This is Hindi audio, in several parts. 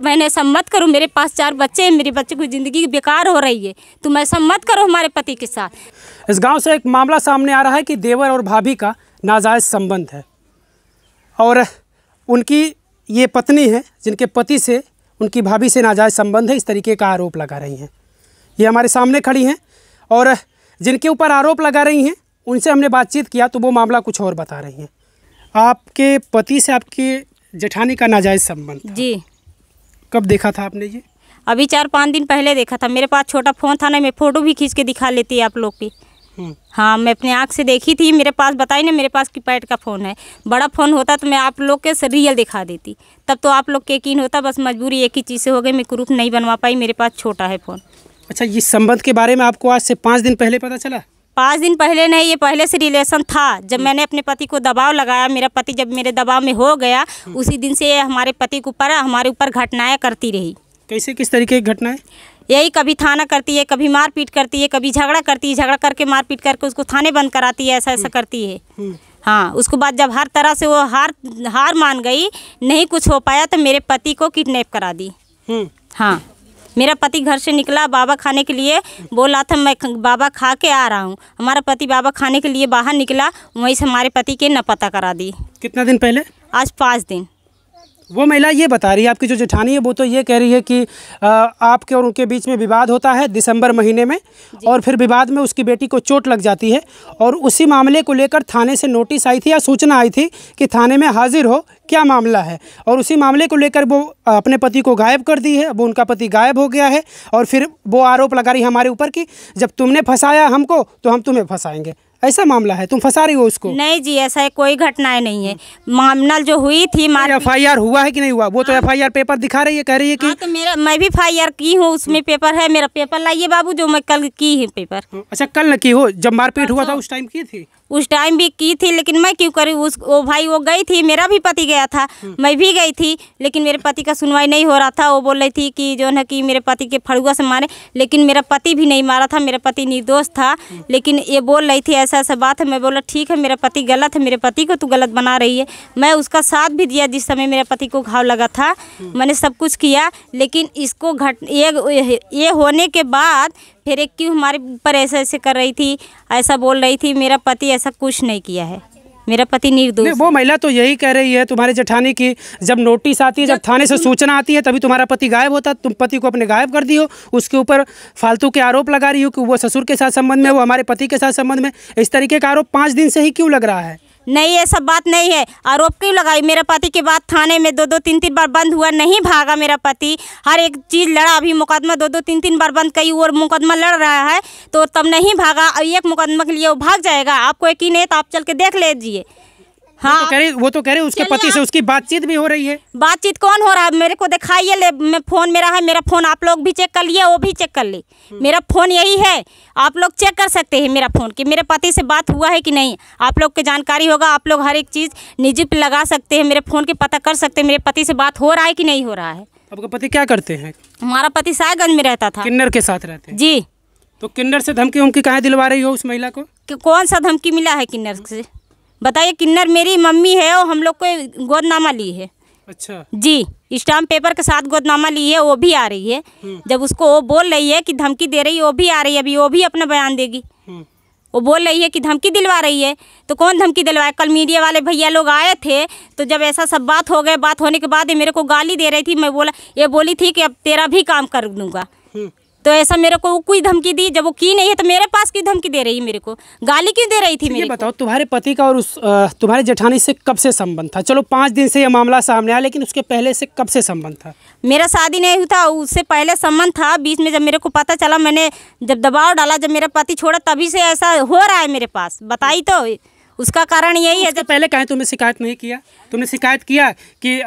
मैंने ऐसा मत करो, मेरे पास 4 बच्चे हैं, मेरे बच्चे की ज़िंदगी बेकार हो रही है, तुम ऐसा मत करो हमारे पति के साथ। इस गांव से एक मामला सामने आ रहा है कि देवर और भाभी का नाजायज़ संबंध है और उनकी ये पत्नी है जिनके पति से उनकी भाभी से नाजायज़ संबंध है, इस तरीके का आरोप लगा रही हैं। ये हमारे सामने खड़ी हैं और जिनके ऊपर आरोप लगा रही हैं उनसे हमने बातचीत किया तो वो मामला कुछ और बता रही हैं। आपके पति से आपकी जेठानी का नाजायज़ संबंध था। जी। कब देखा था आपने ये? अभी 4-5 दिन पहले देखा था। मेरे पास छोटा फ़ोन था ना, मैं फ़ोटो भी खींच के दिखा लेती है आप लोग की। हाँ, मैं अपने आँख से देखी थी। मेरे पास बताई ना, मेरे पास कीपैड का फ़ोन है। बड़ा फ़ोन होता तो मैं आप लोग के रियल दिखा देती, तब तो आप लोग के यकीन होता। बस मजबूरी एक ही चीज़ से हो गई, मैं प्रूफ नहीं बनवा पाई, मेरे पास छोटा है फ़ोन। अच्छा, इस संबंध के बारे में आपको आज से 5 दिन पहले पता चला? 5 दिन पहले नहीं, ये पहले से रिलेशन था। जब मैंने अपने पति को दबाव लगाया, मेरा पति जब मेरे दबाव में हो गया, उसी दिन से हमारे पति के ऊपर हमारे ऊपर घटनाएँ करती रही। कैसे, किस तरीके की घटनाएं? यही कभी थाना करती है, कभी मारपीट करती है, कभी झगड़ा करती है, झगड़ा करके मारपीट करके उसको थाने बंद कराती है, ऐसा ऐसा करती है। हाँ, उसके बाद जब हर तरह से वो हार मान गई, नहीं कुछ हो पाया, तो मेरे पति को किडनैप करा दी। हाँ, मेरा पति घर से निकला बाबा खाने के लिए, बोला था मैं बाबा खा के आ रहा हूँ। हमारा पति बाबा खाने के लिए बाहर निकला, वहीं से हमारे पति के नापता करा दी। कितना दिन पहले? आज 5 दिन। वो महिला ये बता रही है, आपकी जो जेठानी है वो तो ये कह रही है कि आपके और उनके बीच में विवाद होता है दिसंबर महीने में, और फिर विवाद में उसकी बेटी को चोट लग जाती है और उसी मामले को लेकर थाने से नोटिस आई थी या सूचना आई थी कि थाने में हाजिर हो, क्या मामला है, और उसी मामले को लेकर वो अपने पति को गायब कर दी है। वो उनका पति गायब हो गया है और फिर वो आरोप लगा रही है हमारे ऊपर कि जब तुमने फंसाया हमको तो हम तुम्हें फंसाएंगे। ऐसा मामला है, तुम फंसा रही हो उसको? नहीं जी, ऐसा कोई घटनाएं नहीं है। मामला जो हुई थी, FIR हुआ है कि नहीं हुआ? वो तो FIR पेपर दिखा रही है, कह रही है कि हाँ, तो मैं भी FIR की हूँ, उसमें पेपर है। मेरा पेपर लाइए बाबू, जो मैं कल की है पेपर। अच्छा, कल न की हो? जब मारपीट हुआ था उस टाइम की थी? उस टाइम भी की थी, लेकिन मैं क्यों करी? वो भाई वो गई थी, मेरा भी पति गया था, मैं भी गई थी, लेकिन मेरे पति का सुनवाई नहीं हो रहा था। वो बोल रही थी कि जो है कि मेरे पति के फड़ुआ से मारे, लेकिन मेरा पति भी नहीं मारा था, मेरा पति निर्दोष था। लेकिन ये बोल रही थी ऐसा ऐसा बात है। मैं बोला ठीक है, मेरा पति गलत है, मेरे पति को तू गलत बना रही है। मैं उसका साथ भी दिया जिस समय मेरे पति को घाव लगा था, मैंने सब कुछ किया। लेकिन इसको ये होने के बाद फिर एक क्यों हमारे ऊपर ऐसे ऐसे कर रही थी, ऐसा बोल रही थी। मेरा पति ऐसा कुछ नहीं किया है, मेरा पति निर्दोष। वो महिला तो यही कह रही है तुम्हारे जेठानी की, जब नोटिस आती है, जब थाने से सूचना आती है, तभी तुम्हारा पति गायब होता, तुम पति को अपने गायब कर दी हो, उसके ऊपर फालतू के आरोप लगा रही हो कि वो ससुर के साथ संबंध में, वो हमारे पति के साथ संबंध में। इस तरीके का आरोप 5 दिन से ही क्यों लग रहा है? नहीं, ये सब बात नहीं है। आरोप क्यों लगाई? मेरे पति के बाद थाने में 2-2, 3-3 बार बंद हुआ, नहीं भागा मेरा पति। हर एक चीज़ लड़ा, अभी मुकदमा 2-2, 3-3 बार बंद, कई और मुकदमा लड़ रहा है, तो तब नहीं भागा। एक मुकदमा के लिए वो भाग जाएगा? आपको यकीन है तो आप चल के देख लीजिए। हाँ, वो तो कह रहे उसके पति से उसकी बातचीत भी हो रही है। बातचीत कौन हो रहा है? मेरे को दिखाइए, ले मैं फ़ोन मेरा है, मेरा फ़ोन आप लोग भी चेक कर लिए, वो भी चेक कर ले। मेरा फ़ोन यही है, आप लोग चेक कर सकते हैं मेरा फ़ोन कि मेरे पति से बात हुआ है कि नहीं। आप लोग की जानकारी होगा, आप लोग हर एक चीज़ निजी पे लगा सकते हैं, मेरे फ़ोन के पता कर सकते हैं मेरे पति से बात हो रहा है कि नहीं हो रहा है। आपका पति क्या करते हैं? हमारा पति साहेबगंज में रहता था। किन्नर के साथ रहते हैं? जी। तो किन्नर से धमकी उमकी कहाँ दिलवा रही हो उस महिला को? कौन सा धमकी मिला है किन्नर से? बताइए। किन्नर मेरी मम्मी है और हम लोग को गोदनामा ली है। अच्छा जी, स्टाम्प पेपर के साथ गोदनामा ली है, वो भी आ रही है। जब उसको वो बोल रही है कि धमकी दे रही है, वो भी आ रही है, अभी वो भी अपना बयान देगी। वो बोल रही है कि धमकी दिलवा रही है, तो कौन धमकी दिलवाए? कल मीडिया वाले भैया लोग आए थे, तो जब ऐसा सब बात हो गए, बात होने के बाद ये मेरे को गाली दे रही थी। मैं ये बोली थी कि अब तेरा भी काम कर दूंगा। तो ऐसा मेरे को कोई धमकी दी, जब वो की नहीं है तो मेरे पास क्यों धमकी दे रही है? मेरे को गाली क्यों दे रही थी? मेरे बताओ, तुम्हारे पति का और तुम्हारे जेठानी से कब से संबंध था? चलो 5 दिन से ये मामला सामने आया, लेकिन उसके पहले से कब से संबंध था? मेरा शादी नहीं हुआ था, उससे पहले संबंध था। बीच में जब मेरे को पता चला, मैंने जब दबाव डाला, जब मेरा पति छोड़ा, तभी से ऐसा हो रहा है मेरे पास। बताई तो उसका कारण यही है। जब पहले कहीं तुमने शिकायत नहीं किया? तुमने शिकायत किया कि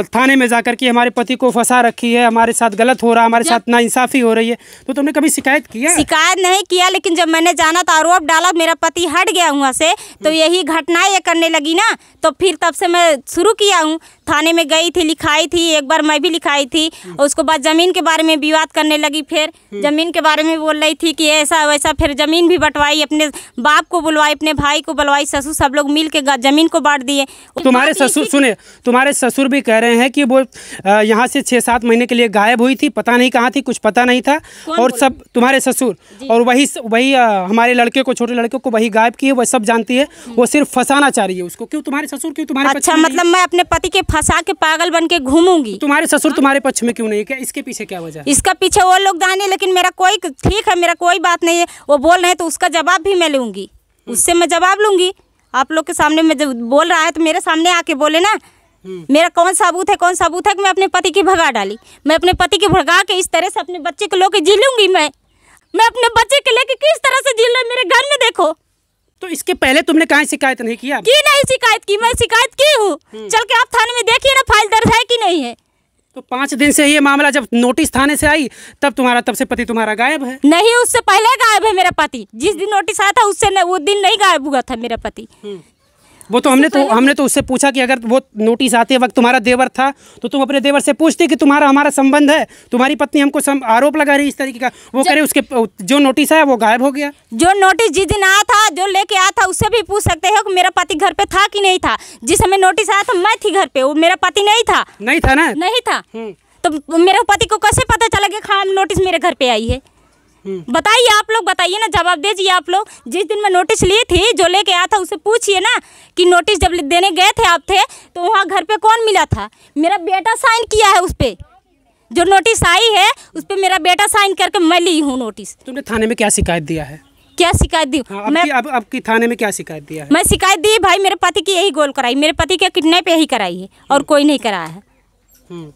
थाने में जाकर के हमारे पति को फंसा रखी है, हमारे साथ गलत हो रहा है, हमारे साथ नाइंसाफ़ी हो रही है, तो तुमने कभी शिकायत किया? शिकायत नहीं किया, लेकिन जब मैंने जाना तो आरोप डाला, मेरा पति हट गया वहाँ से, तो यही घटनाएं ये करने लगी ना, तो फिर तब से मैं शुरू किया हूँ। थाने में गई थी, लिखाई थी, एक बार मैं भी लिखाई थी। और उसके बाद ज़मीन के बारे में विवाद करने लगी, फिर ज़मीन के बारे में बोल रही थी कि ऐसा वैसा। फिर ज़मीन भी बंटवाई, अपने बाप को बुलवाई, अपने भाई को बुलवाई, ससुर सब लोग मिल के ज़मीन को बांट दिए। तुम्हारे ससुर, सुने, तुम्हारे ससुर भी कह रहे हैं कि वो यहाँ से 6-7 महीने के लिए गायब हुई थी, पता नहीं कहाँ थी, कुछ पता नहीं था। और सब तुम्हारे ससुर और वही हमारे लड़के को, छोटे लड़के को वही गायब किए, वह सब जानती है। वो सिर्फ फंसाना चाह रही है उसको। क्यों तुम्हारे ससुर, क्यों तुम्हारे अच्छा, मतलब मैं अपने पति के फंसा के पागल बन के घूमूंगी? तुम्हारे ससुर तुम्हारे पक्ष में क्यों नहीं? क्या इसके पीछे क्या वजह है? इसका पीछे वो लोग जाने, लेकिन मेरा कोई, ठीक है, मेरा कोई बात नहीं है। वो बोल रहे हैं तो उसका जवाब भी मैं लूँगी, उससे मैं जवाब लूँगी। आप लोग के सामने में जब बोल रहा है तो मेरे सामने आके बोले ना। मेरा कौन सबूत है, कौन सबूत है कि मैं अपने पति की भगा डाली? मैं अपने पति की भगा के इस तरह से अपने बच्चे को लेके जी लूँगी? मैं अपने बच्चे के लेके किस तरह से जी लूँ? मेरे घर में देखो। तो इसके पहले तुमने कहाँ शिकायत नहीं किया? की नहीं शिकायत की, मैं शिकायत की हूँ। चल के आप थाने में देखिए ना, फाइल दर्ज है कि नहीं है। तो 5 दिन से ये मामला जब नोटिस थाने से आई तब से पति तुम्हारा गायब है? नहीं, उससे पहले गायब है मेरा पति। जिस दिन नोटिस आया था उससे वो दिन नहीं गायब हुआ था मेरा पति। वो तो हमने तो उससे पूछा कि अगर वो नोटिस आते वक्त तुम्हारा देवर था तो तुम अपने देवर से पूछते कि तुम्हारा हमारा संबंध है। तुम्हारी पत्नी हमको आरोप लगा रही इस तरीके का। वो कह रहे उसके जो नोटिस आया वो गायब हो गया। जो नोटिस जिस दिन आया था, जो लेके आया था, उससे भी पूछ सकते हो कि मेरा पति घर पे था कि नहीं था। जिस समय नोटिस आया था मैं थी घर पे, वो मेरा पति नहीं था। नहीं था ना? नहीं था। तो मेरे पति को कैसे पता चला कि हाँ नोटिस मेरे घर पे आई है? बताइए, आप लोग बताइए ना, जवाब दीजिए आप लोग। जिस दिन मैं नोटिस ली थी, जो लेके आया था उससे पूछिए ना कि नोटिस जब देने गए थे आप थे तो वहाँ घर पे कौन मिला था? मेरा बेटा साइन किया है उस पर। जो नोटिस आई है उस पर मेरा बेटा साइन करके मैं ली हूँ नोटिस। तुमने थाने में क्या शिकायत दिया है? क्या शिकायत दी? हाँ, आपकी थाने में क्या शिकायत दिया है? मैं शिकायत दी भाई, मेरे पति की यही गोल कराई, मेरे पति के किडनैप यही कराई है और कोई नहीं कराया है।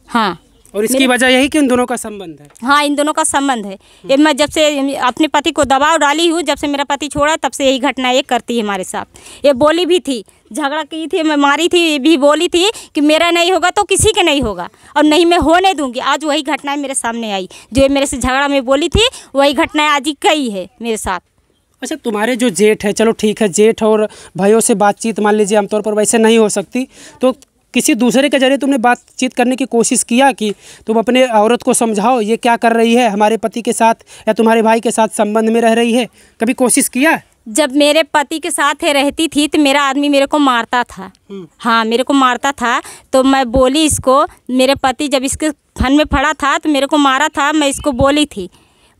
हाँ, और इसकी वजह यही कि इन दोनों का संबंध है? हाँ, इन दोनों का संबंध है। ये मैं जब से अपने पति को दबाव डाली हूँ, जब से मेरा पति छोड़ा तब से यही घटना ये करती है हमारे साथ। ये बोली भी थी, झगड़ा की थी, मैं मारी थी, ये भी बोली थी कि मेरा नहीं होगा तो किसी के नहीं होगा और नहीं मैं होने दूंगी। आज वही घटनाएं मेरे सामने आई, जो मेरे से झगड़ा में बोली थी वही घटनाएं आज ही कई है मेरे साथ। अच्छा, तुम्हारे जो जेठ है, चलो ठीक है, जेठ और भाइयों से बातचीत मान लीजिए आमतौर पर वैसे नहीं हो सकती, तो किसी दूसरे के जरिए तुमने बातचीत करने की कोशिश किया कि तुम अपने औरत को समझाओ ये क्या कर रही है, हमारे पति के साथ या तुम्हारे भाई के साथ संबंध में रह रही है? कभी कोशिश किया? जब मेरे पति के साथ रहती थी तो मेरा आदमी मेरे को मारता था। हाँ, मेरे को मारता था। तो मैं बोली इसको, मेरे पति जब इसके फन में पड़ा था तो मेरे को मारा था। मैं इसको बोली थी,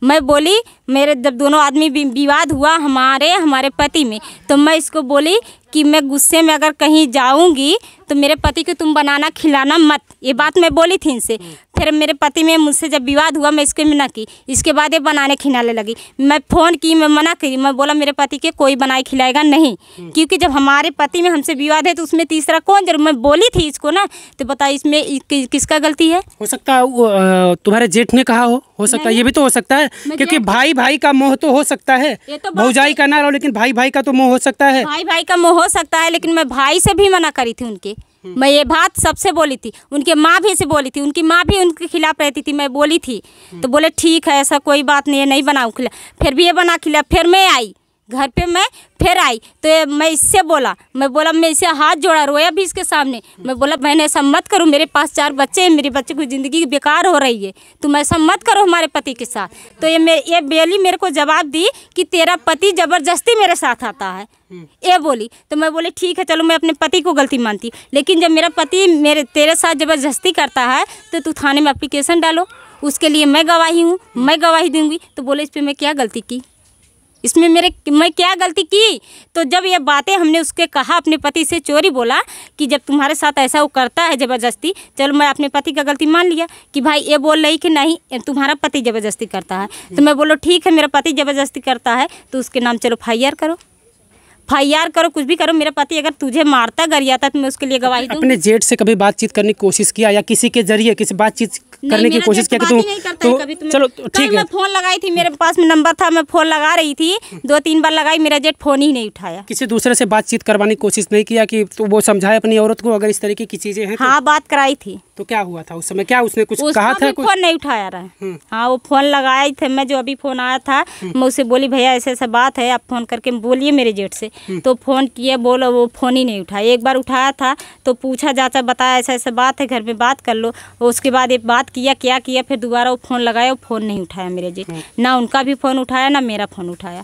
मैं बोली मेरे जब दोनों आदमी विवाद हुआ हमारे पति में, तो मैं इसको बोली कि मैं गुस्से में अगर कहीं जाऊंगी तो मेरे पति को तुम बनाना खिलाना मत। ये बात मैं बोली थी इनसे। फिर मेरे पति में मुझसे जब विवाद हुआ मैं इसको मना की, इसके बाद ये बनाने खिलाने लगी। मैं फ़ोन की, मैं मना करी, मैं बोला मेरे पति के कोई बनाए खिलाएगा नहीं, क्योंकि जब हमारे पति में हमसे विवाद है तो उसमें तीसरा कौन जरूर। मैं बोली थी इसको ना, तो बताइए इसमें किसका गलती है? हो सकता है तुम्हारे जेठ ने कहा हो सकता है, ये भी तो हो सकता है, क्योंकि भाई का मोह तो हो सकता है, भौजाई का ना रहो, लेकिन भाई का तो मोह हो सकता है। भाई का मोह हो सकता है, लेकिन मैं भाई से भी मना करी थी उनके। मैं ये बात सबसे बोली थी, उनके माँ भी से बोली थी, उनकी माँ भी उनके खिलाफ रहती थी। मैं बोली थी तो बोले ठीक है, ऐसा कोई बात नहीं है, नहीं बनाऊँ खिला। फिर भी ये बना खिला। फिर मैं आई घर पे, मैं फिर आई तो मैं इससे बोला, मैं इसे हाथ जोड़ा, रोया भी इसके सामने। मैं बोला मैंने ऐसा मत करो, मेरे पास 4 बच्चे हैं, मेरे बच्चे की ज़िंदगी बेकार हो रही है, तुम ऐसा मत करो हमारे पति के साथ। तो ये बेली मेरे को जवाब दी कि तेरा पति ज़बरदस्ती मेरे साथ आता है, ये बोली। तो मैं बोली ठीक है, चलो मैं अपने पति को गलती मानती, लेकिन जब मेरा पति तेरे साथ ज़बरदस्ती करता है तो तू थाने में एप्लीकेशन डालो, उसके लिए मैं गवाही हूँ, मैं गवाही दूँगी। तो बोले इस पर मैं क्या गलती की, इसमें मैं क्या गलती की? तो जब ये बातें हमने उसके कहा, अपने पति से चोरी बोला कि जब तुम्हारे साथ ऐसा वो करता है ज़बरदस्ती, चलो मैं अपने पति का गलती मान लिया कि भाई ये बोल रही कि नहीं तुम्हारा पति ज़बरदस्ती करता है। तो मैं बोलो ठीक है, मेरा पति ज़बरदस्ती करता है तो उसके नाम चलो FIR करो, FIR करो, कुछ भी करो। मेरा पति अगर तुझे मारता गरियाता तो मैं उसके लिए गवाही दूँ। अपने जेठ से कभी बातचीत करने की कोशिश किया या किसी के जरिए किसी बातचीत करने की कोशिश किया कि तुम चलो ठीक है? मैं फ़ोन लगाई थी, मेरे पास में नंबर था, मैं फ़ोन लगा रही थी, 2-3 बार लगाई, मेरा जेठ फ़ोन ही नहीं उठाया। किसी दूसरे से बातचीत करवाने की कोशिश नहीं किया कि तो वो समझाए अपनी औरत को अगर इस तरीके की चीज़ें हैं? हाँ, बात कराई थी। तो क्या हुआ था उस समय? क्या उसने कुछ कहा था? फ़ोन नहीं उठाया रहा। हाँ, वो फ़ोन लगाए थे, मैं जो अभी फ़ोन आया था मैं उसे बोली भैया ऐसे ऐसा बात है, आप फ़ोन करके बोलिए मेरे जेठ से। तो फ़ोन किया, बोलो, वो फ़ोन ही नहीं उठाया। एक बार उठाया था तो पूछा, जाचा बताया ऐसा ऐसा बात है, घर में बात कर लो। उसके बाद एक बात किया, क्या किया, फिर दोबारा वो फ़ोन लगाया, वो फ़ोन नहीं उठाया मेरे जेठ। ना उनका भी फ़ोन उठाया, ना मेरा फ़ोन उठाया।